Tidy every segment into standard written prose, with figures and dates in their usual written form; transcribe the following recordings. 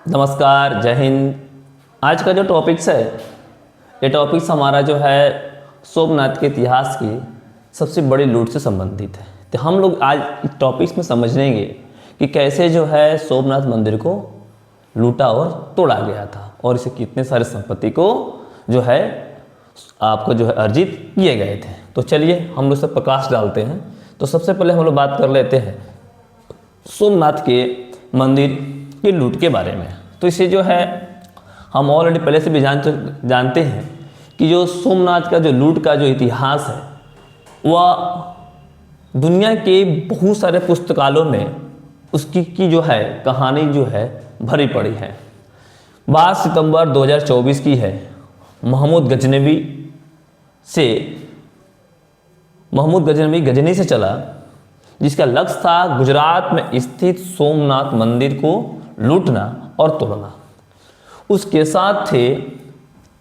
नमस्कार, जय हिंद। आज का जो टॉपिक्स है, ये टॉपिक्स हमारा जो है सोमनाथ के इतिहास की सबसे बड़ी लूट से संबंधित है। तो हम लोग आज इस टॉपिक्स में समझेंगे कि कैसे जो है सोमनाथ मंदिर को लूटा और तोड़ा गया था और इसे कितने सारे संपत्ति को जो है आपको जो है अर्जित किए गए थे। तो चलिए हम लोग सब प्रकाश डालते हैं। तो सबसे पहले हम लोग बात कर लेते हैं सोमनाथ के मंदिर की लूट के बारे में। तो इसे जो है हम ऑलरेडी पहले से भी जानते हैं कि जो सोमनाथ का जो लूट का जो इतिहास है वह दुनिया के बहुत सारे पुस्तकालयों में उसकी जो है कहानी जो है भरी पड़ी है। 12 सितंबर 2024 की है। महमूद गजनवी गजनी से चला, जिसका लक्ष्य था गुजरात में स्थित सोमनाथ मंदिर को लूटना और तोड़ना। उसके साथ थे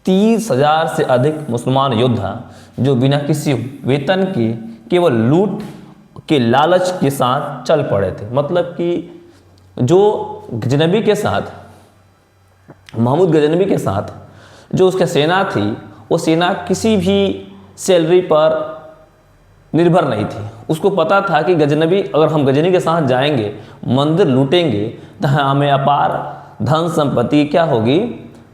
30,000 से अधिक मुसलमान योद्धा जो बिना किसी वेतन के केवल लूट के लालच के साथ चल पड़े थे। मतलब कि जो गजनवी के साथ, महमूद गजनवी के साथ जो उसकी सेना थी, वो सेना किसी भी सैलरी पर निर्भर नहीं थी। उसको पता था कि गजनवी, अगर हम गजनी के साथ जाएंगे, मंदिर लूटेंगे, तो हमें अपार धन संपत्ति क्या होगी,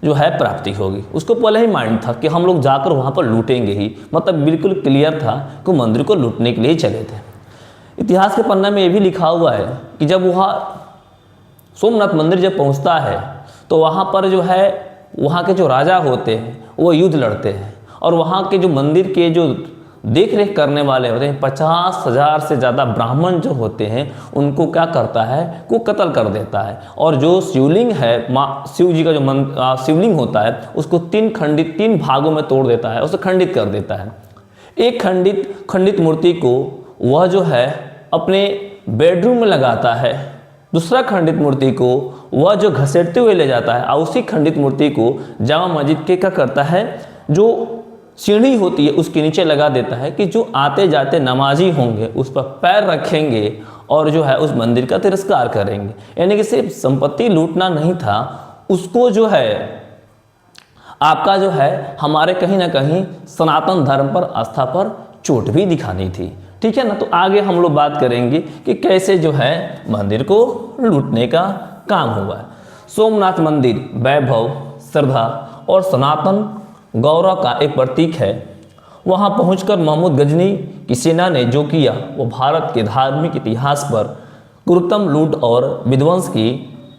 जो है प्राप्ति होगी। उसको पहले ही माइंड था कि हम लोग जाकर वहाँ पर लूटेंगे ही। मतलब बिल्कुल क्लियर था कि मंदिर को लूटने के लिए चले थे। इतिहास के पन्ने में ये भी लिखा हुआ है कि जब वहाँ सोमनाथ मंदिर जब पहुँचता है तो वहाँ पर जो है वहाँ के जो राजा होते हैं वो युद्ध लड़ते हैं और वहाँ के जो मंदिर के जो देख रेख करने वाले होते हैं 50,000 से ज़्यादा ब्राह्मण जो होते हैं उनको क्या करता है, को कत्ल कर देता है। और जो शिवलिंग है, माँ शिव जी का जो शिवलिंग होता है, उसको तीन भागों में तोड़ देता है, उसे खंडित कर देता है। एक खंडित मूर्ति को वह जो है अपने बेडरूम में लगाता है, दूसरा खंडित मूर्ति को वह जो घसीटते हुए ले जाता है और उसी खंडित मूर्ति को जामा मस्जिद के क्या करता है, जो सीढ़ी होती है उसके नीचे लगा देता है कि जो आते जाते नमाजी होंगे उस पर पैर रखेंगे और जो है उस मंदिर का तिरस्कार करेंगे। यानी कि सिर्फ संपत्ति लूटना नहीं था, उसको जो है आपका जो है हमारे कहीं ना कहीं सनातन धर्म पर, आस्था पर चोट भी दिखानी थी। ठीक है ना। तो आगे हम लोग बात करेंगे कि कैसे जो है मंदिर को लूटने का काम हुआ है। सोमनाथ मंदिर वैभव, श्रद्धा और सनातन गौरव का एक प्रतीक है। वहां पहुंचकर महमूद गजनी की सेना ने जो किया वो भारत के धार्मिक इतिहास पर क्रूरतम लूट और विध्वंस की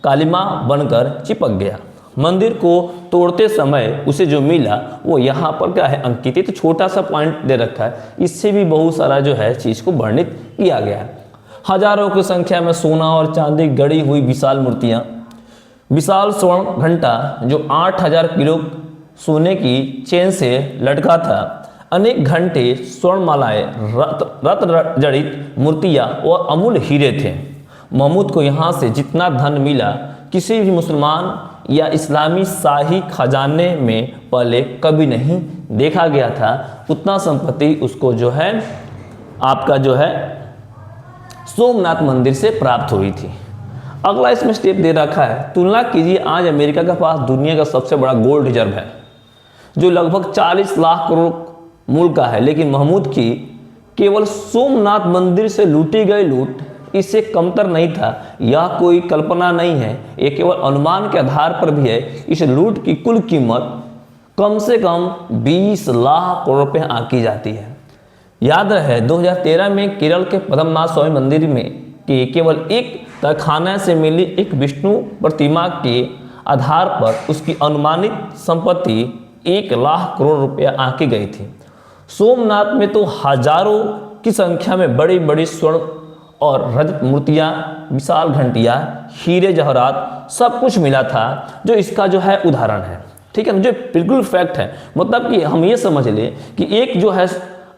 कालिमा बनकर चिपक गया। मंदिर को तोड़ते समय उसे जो मिला वो यहाँ पर क्या है अंकित, तो छोटा सा पॉइंट दे रखा है, इससे भी बहुत सारा जो है चीज़ को वर्णित किया गया है। हजारों की संख्या में सोना और चांदी गढ़ी हुई विशाल मूर्तियाँ, विशाल स्वर्ण घंटा जो 8,000 किलो सोने की चेन से लटका था, अनेक घंटे, स्वर्णमालाएं, रत्न जड़ित मूर्तियाँ और अमूल्य हीरे थे। महमूद को यहाँ से जितना धन मिला किसी भी मुसलमान या इस्लामी शाही खजाने में पहले कभी नहीं देखा गया था, उतना संपत्ति उसको जो है आपका जो है सोमनाथ मंदिर से प्राप्त हुई थी। अगला इसमें स्टेप दे रखा है, तुलना कीजिए आज अमेरिका के पास दुनिया का सबसे बड़ा गोल्ड रिजर्व है जो लगभग 40 लाख करोड़ मूल्य का है, लेकिन महमूद की केवल सोमनाथ मंदिर से लूटी गई लूट इससे कमतर नहीं था। यह कोई कल्पना नहीं है, ये केवल अनुमान के आधार पर भी है। इस लूट की कुल कीमत कम से कम 20 लाख करोड़ रुपये आंकी जाती है। याद रहे 2013 में केरल के पद्मनाभ स्वामी मंदिर में कि केवल एक तहखाना से मिली एक विष्णु प्रतिमा के आधार पर उसकी अनुमानित संपत्ति 1 लाख करोड़ रुपया आंकी गई थी। सोमनाथ में तो हजारों की संख्या में बड़ी बड़ी स्वर्ण और रजत मूर्तियाँ, विशाल घंटियाँ, हीरे जवाहरात सब कुछ मिला था, जो इसका जो है उदाहरण है। ठीक है, जो बिल्कुल फैक्ट है। मतलब कि हम ये समझ लें कि एक जो है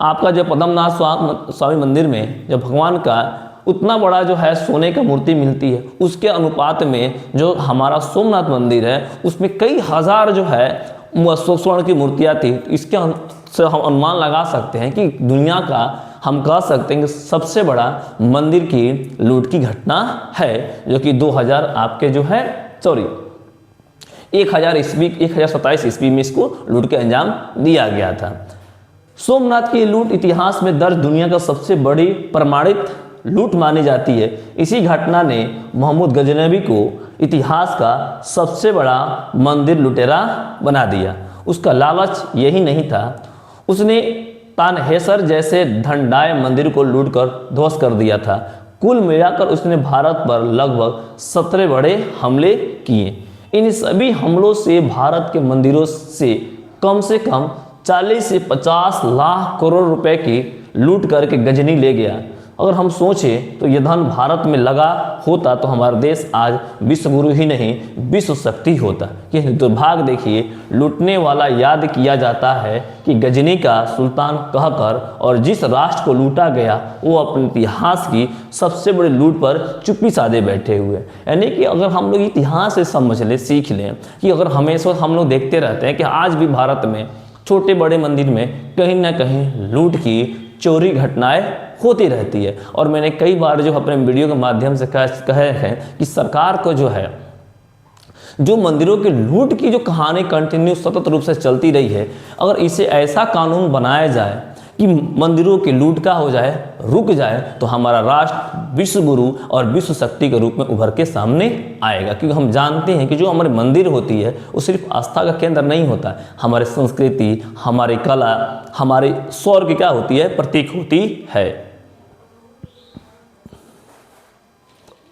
आपका जो पद्मनाभ स्वामी मंदिर में जब भगवान का उतना बड़ा जो है सोने का मूर्ति मिलती है, उसके अनुपात में जो हमारा सोमनाथ मंदिर है उसमें कई हजार जो है स्वर्ण की मूर्तियाँ थी। इसके से हम अनुमान लगा सकते हैं कि दुनिया का हम कह सकते हैं कि सबसे बड़ा मंदिर की लूट की घटना है, जो कि 2000 आपके जो है 1027 ईस्वी में इसको लूट के अंजाम दिया गया था। सोमनाथ की लूट इतिहास में दर्ज दुनिया का सबसे बड़ी प्रमाणित लूट मानी जाती है। इसी घटना ने मोहम्मद गजनवी को इतिहास का सबसे बड़ा मंदिर लुटेरा बना दिया। उसका लालच यही नहीं था, उसने तानहेसर जैसे धनडाय मंदिर को लूटकर ध्वस्त कर दिया था। कुल मिलाकर उसने भारत पर लगभग 17 बड़े हमले किए। इन सभी हमलों से भारत के मंदिरों से कम 40 से 50 लाख करोड़ रुपए की लूट करके गजनी ले गया। अगर हम सोचें तो यह धन भारत में लगा होता तो हमारा देश आज विश्व गुरु ही नहीं विश्व शक्ति होता। कि दुर्भाग्य देखिए, लूटने वाला याद किया जाता है कि गजनी का सुल्तान कहकर, और जिस राष्ट्र को लूटा गया वो अपने इतिहास की सबसे बड़ी लूट पर चुप्पी साधे बैठे हुए। यानी कि अगर हम लोग इतिहास से समझ लें, सीख लें कि अगर हमेशा हम लोग देखते रहते हैं कि आज भी भारत में छोटे बड़े मंदिर में कहीं ना कहीं लूट की चोरी घटनाएं होती रहती है। और मैंने कई बार जो अपने वीडियो के माध्यम से कहे हैं कि सरकार को जो है, जो मंदिरों के लूट की जो कहानी कंटिन्यू सतत रूप से चलती रही है, अगर इसे ऐसा कानून बनाया जाए कि मंदिरों की लूट का हो जाए, रुक जाए, तो हमारा राष्ट्र विश्व गुरु और विश्व शक्ति के रूप में उभर के सामने आएगा। क्योंकि हम जानते हैं कि जो हमारे मंदिर होती है वो सिर्फ आस्था का केंद्र नहीं होता है, हमारी संस्कृति, हमारी कला, हमारी शौर्य की क्या होती है, प्रतीक होती है।